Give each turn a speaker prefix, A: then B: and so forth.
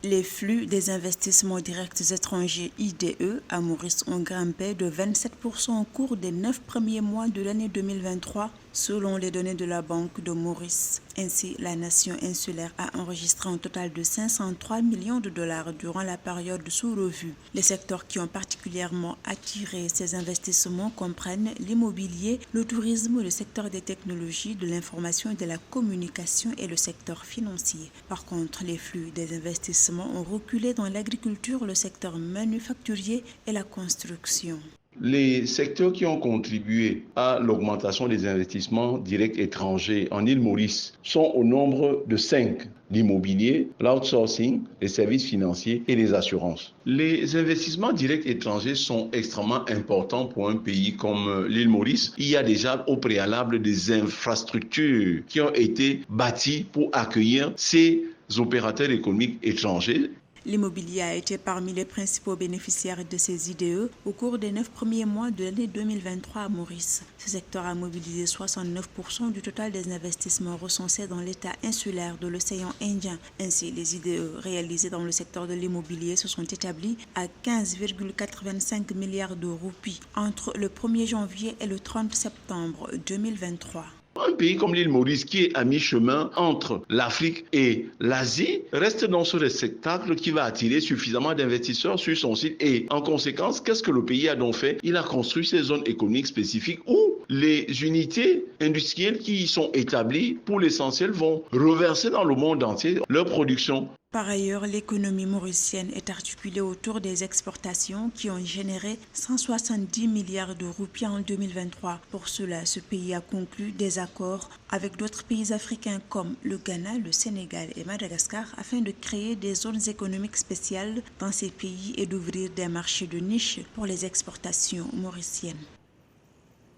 A: Les flux des investissements directs étrangers IDE à Maurice ont grimpé de 27% au cours des 9 premiers mois de l'année 2023, selon les données de la Banque de Maurice. Ainsi, la nation insulaire a enregistré un total de 503 millions de dollars durant la période sous revue. Les secteurs qui ont particulièrement attiré ces investissements comprennent l'immobilier, le tourisme, le secteur des technologies, de l'information et de la communication et le secteur financier. Par contre, les flux des investissements ont reculé dans l'agriculture, le secteur manufacturier et la construction.
B: Les secteurs qui ont contribué à l'augmentation des investissements directs étrangers en île Maurice sont au nombre de 5. L'immobilier, l'outsourcing, les services financiers et les assurances. Les investissements directs étrangers sont extrêmement importants pour un pays comme l'île Maurice. Il y a déjà au préalable des infrastructures qui ont été bâties pour accueillir ces opérateurs économiques étrangers.
A: L'immobilier a été parmi les principaux bénéficiaires de ces IDE au cours des 9 premiers mois de l'année 2023 à Maurice. Ce secteur a mobilisé 69% du total des investissements recensés dans l'État insulaire de l'océan Indien. Ainsi, les IDE réalisés dans le secteur de l'immobilier se sont établis à 15,85 milliards de roupies entre le 1er janvier et le 30 septembre 2023.
B: Un pays comme l'île Maurice, qui est à mi-chemin entre l'Afrique et l'Asie, reste dans ce réceptacle qui va attirer suffisamment d'investisseurs sur son site. Et en conséquence, qu'est-ce que le pays a donc fait? Il a construit ces zones économiques spécifiques où les unités industrielles qui y sont établies, pour l'essentiel, vont reverser dans le monde entier leur production.
A: Par ailleurs, l'économie mauricienne est articulée autour des exportations qui ont généré 170 milliards de roupies en 2023. Pour cela, ce pays a conclu des accords avec d'autres pays africains comme le Ghana, le Sénégal et Madagascar afin de créer des zones économiques spéciales dans ces pays et d'ouvrir des marchés de niche pour les exportations mauriciennes.